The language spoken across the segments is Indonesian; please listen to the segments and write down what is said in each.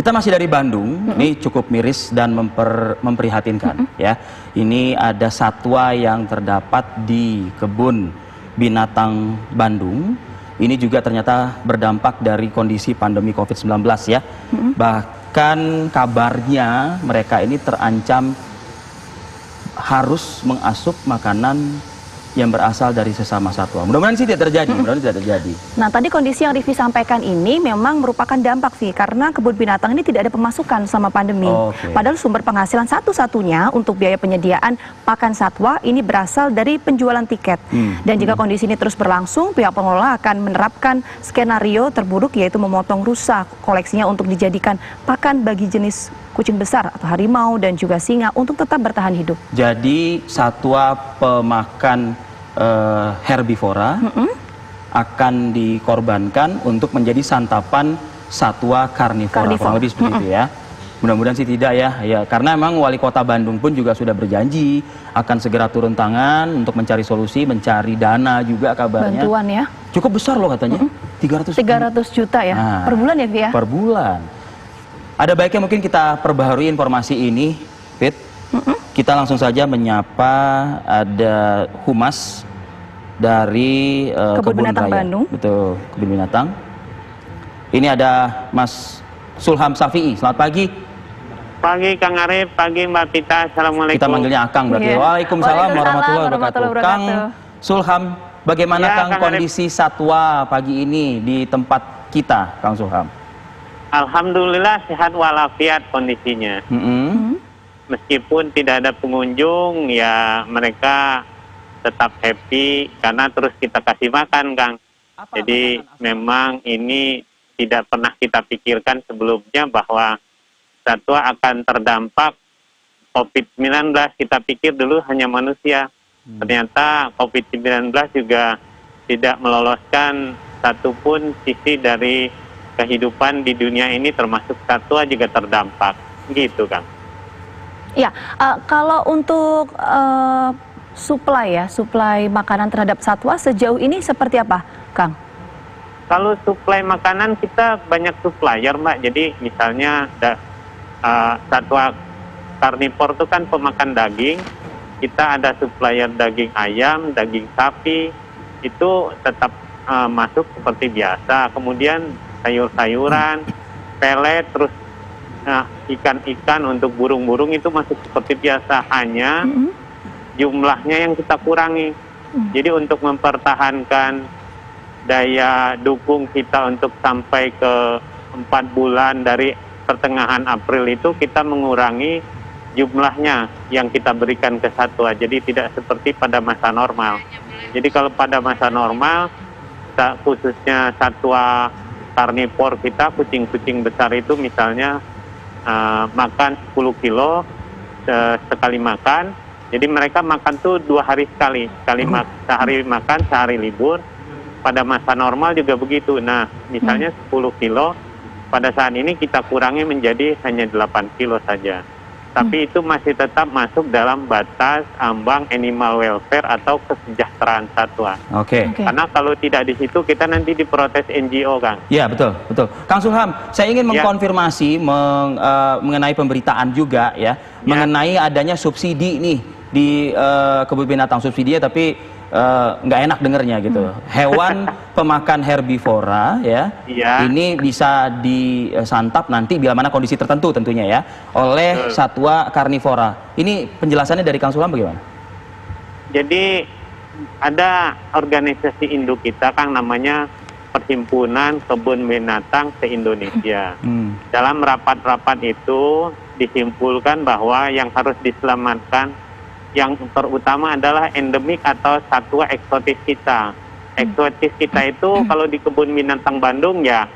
Kita masih dari Bandung, ini cukup miris dan memprihatinkan ya. Ini ada satwa yang terdapat di kebun binatang Bandung. Ini juga ternyata berdampak dari kondisi pandemi COVID-19 ya. Bahkan kabarnya mereka ini terancam harus mengasup makanan yang berasal dari sesama satwa. Mudah-mudahan sih tidak terjadi, mudah-mudahan tidak terjadi. Nah, tadi kondisi yang Rivi sampaikan ini memang merupakan dampak, Vi, karena kebun binatang ini tidak ada pemasukan selama pandemi. Padahal sumber penghasilan satu-satunya untuk biaya penyediaan pakan satwa ini berasal dari penjualan tiket. Dan jika kondisi ini terus berlangsung, pihak pengelola akan menerapkan skenario terburuk, yaitu memotong rusa koleksinya untuk dijadikan pakan bagi jenis kucing besar atau harimau dan juga singa untuk tetap bertahan hidup. Jadi satwa pemakan herbivora akan dikorbankan untuk menjadi santapan satwa karnivora. Kurang lebih seperti itu ya. Mudah-mudahan sih tidak ya. Karena memang wali kota Bandung pun juga sudah berjanji akan segera turun tangan untuk mencari solusi, mencari dana juga kabarnya. Bantuan ya. Cukup besar loh katanya. 300 juta ya. Nah, per bulan ya, Vi ya? Per bulan. Ada baiknya mungkin kita perbaharui informasi ini, Fit. Kita langsung saja menyapa ada humas dari Kebun Binatang Raya. Bandung. Betul, Kebun Binatang. Ini ada Mas Sulham Safi'i. Selamat pagi. Pagi Kang Arif, pagi Mbak Pita. Assalamualaikum. Kita manggilnya Akang berarti. Waalaikumsalam warahmatullahi wabarakatuh. Kang Sulham, bagaimana Ya, Kang kondisi satwa pagi ini di tempat kita, Kang Sulham? Alhamdulillah sehat walafiat kondisinya. Meskipun tidak ada pengunjung, ya mereka tetap happy karena terus kita kasih makan, Kang. Jadi memang ini tidak pernah kita pikirkan sebelumnya bahwa satwa akan terdampak COVID-19. Kita pikir dulu hanya manusia. Ternyata COVID-19 juga tidak meloloskan satupun sisi dari kehidupan di dunia ini, termasuk satwa juga terdampak. Gitu, Kang. Ya, kalau untuk suplai makanan terhadap satwa sejauh ini seperti apa, Kang? Kalau suplai makanan kita banyak supplier, Mbak. Jadi misalnya satwa karnivor itu kan pemakan daging. Kita ada supplier daging ayam, daging sapi, itu tetap masuk seperti biasa. Kemudian sayur-sayuran, pelet, terus ikan-ikan untuk burung-burung itu masih seperti biasa, hanya jumlahnya yang kita kurangi. Jadi untuk mempertahankan daya dukung kita untuk sampai ke 4 bulan dari pertengahan April itu, kita mengurangi jumlahnya yang kita berikan ke satwa. Jadi tidak seperti pada masa normal. Jadi kalau pada masa normal, khususnya satwa karnivor kita, kucing-kucing besar itu misalnya makan 10 kilo sekali makan. Jadi mereka makan tuh 2 hari sekali. Sehari makan, sehari libur. Pada masa normal juga begitu. Nah, misalnya 10 kilo, pada saat ini kita kurangi menjadi hanya 8 kilo saja. Tapi itu masih tetap masuk dalam batas ambang animal welfare atau kesejahteraan satwa. Karena kalau tidak di situ, kita nanti diprotes NGO, Kang. Ya, betul, betul. Kang Sulham, saya ingin mengkonfirmasi mengenai pemberitaan juga ya, mengenai adanya subsidi nih di kebun binatang, subsidinya tapi nggak enak dengernya gitu. Hewan pemakan herbivora ya, ini bisa disantap nanti bila mana kondisi tertentu tentunya ya oleh satwa karnivora. Ini penjelasannya dari Kang Sulham bagaimana? Jadi ada organisasi induk kita, Kang, namanya Perhimpunan Kebun Binatang se-Indonesia. Dalam rapat-rapat itu disimpulkan bahwa yang harus diselamatkan yang terutama adalah endemik atau satwa eksotis kita. Eksotis kita itu kalau di kebun binatang Bandung ya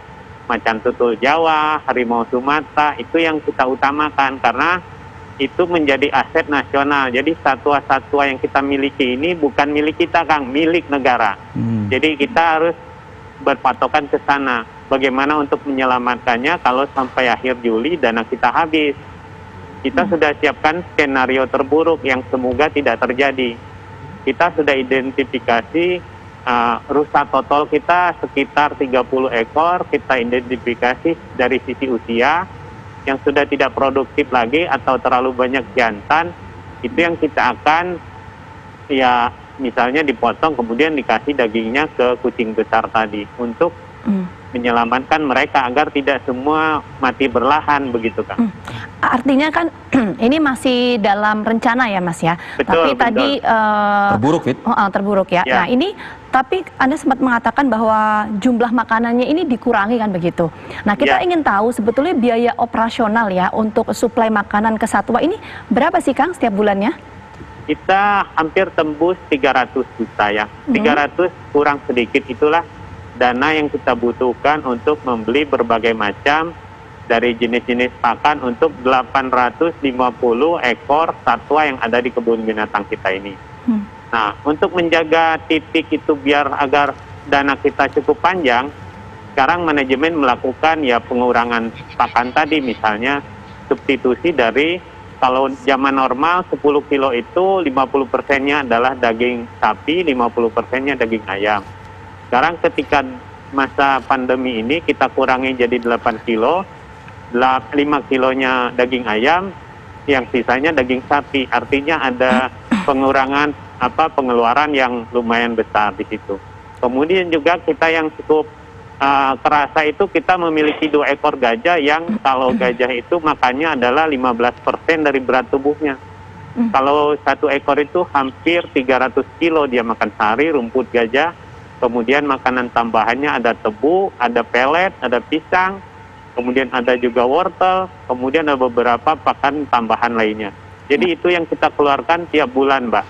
macan tutul Jawa, harimau Sumatera, itu yang kita utamakan karena itu menjadi aset nasional. Jadi satwa-satwa yang kita miliki ini bukan milik kita, Kang, milik negara. Jadi kita harus berpatokan ke sana. Bagaimana untuk menyelamatkannya kalau sampai akhir Juli dana kita habis. Kita sudah siapkan skenario terburuk yang semoga tidak terjadi. Kita sudah identifikasi rusa total kita sekitar 30 ekor. Kita identifikasi dari sisi usia, yang sudah tidak produktif lagi atau terlalu banyak jantan, itu yang kita akan ya misalnya dipotong kemudian dikasih dagingnya ke kucing besar tadi untuk menyelamatkan mereka agar tidak semua mati berlahan begitu Kang. Artinya kan ini masih dalam rencana ya Mas ya. Betul, tapi tadi terburuk Fit. terburuk ya. Ya. Nah ini tapi Anda sempat mengatakan bahwa jumlah makanannya ini dikurangi kan begitu. Nah kita ingin tahu sebetulnya biaya operasional ya untuk suplai makanan ke satwa ini berapa sih Kang setiap bulannya? Kita hampir tembus 300 juta ya. 300 kurang sedikit itulah dana yang kita butuhkan untuk membeli berbagai macam dari jenis-jenis pakan untuk 850 ekor satwa yang ada di kebun binatang kita ini. Nah, untuk menjaga titik itu biar agar dana kita cukup panjang, sekarang manajemen melakukan ya pengurangan pakan tadi, misalnya substitusi dari kalau zaman normal 10 kilo itu 50%-nya adalah daging sapi, 50%-nya daging ayam. Sekarang ketika masa pandemi ini kita kurangi jadi 8 kilo, 5 kilonya daging ayam, yang sisanya daging sapi. Artinya ada pengurangan pengeluaran yang lumayan besar di situ. Kemudian juga kita yang cukup kerasa itu kita memiliki 2 ekor gajah yang kalau gajah itu makannya adalah 15% dari berat tubuhnya. Kalau 1 ekor itu hampir 300 kilo dia makan sehari rumput gajah. Kemudian makanan tambahannya ada tebu, ada pelet, ada pisang, kemudian ada juga wortel, kemudian ada beberapa pakan tambahan lainnya. Jadi itu yang kita keluarkan tiap bulan, Mbak.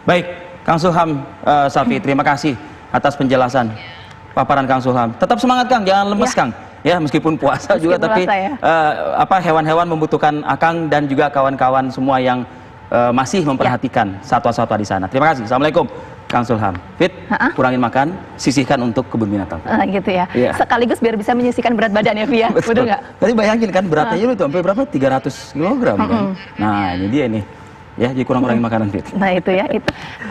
Baik, Kang Sulham Safi, terima kasih atas penjelasan paparan Kang Sulham. Tetap semangat Kang, jangan lemes Kang. Ya, meskipun puasa juga, tapi hewan-hewan membutuhkan Akang dan juga kawan-kawan semua yang masih memperhatikan satwa-satwa di sana. Terima kasih. Assalamualaikum. Kang Sulham, Fit, kurangin makan, sisihkan untuk kebun binatang. Gitu ya. Sekaligus biar bisa menyisihkan berat badan ya, Via. Betul nggak? Tadi bayangin kan beratnya itu sampai berapa? 300 kg kan? Nah, ini dia nih. Ya, jadi kurang-kurangin makanan, Fit. Nah, itu ya.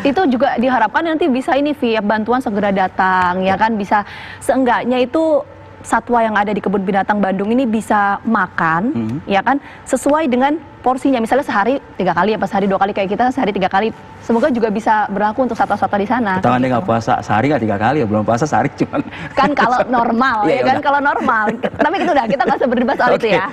Itu juga diharapkan nanti bisa ini, Via, bantuan segera datang, ya kan? Bisa seenggaknya itu satwa yang ada di kebun binatang Bandung ini bisa makan, ya kan? Sesuai dengan porsinya. Misalnya sehari 3 kali, apa sehari 2 kali kayak kita, sehari 3 kali. Semoga juga bisa berlaku untuk satwa-satwa di sana. Kita kan nggak puasa, sehari nggak 3 kali ya, belum puasa sehari cuman. Kan kalau normal, ya kan? Kalau normal. Tapi kita nggak usah berdebat soal itu ya.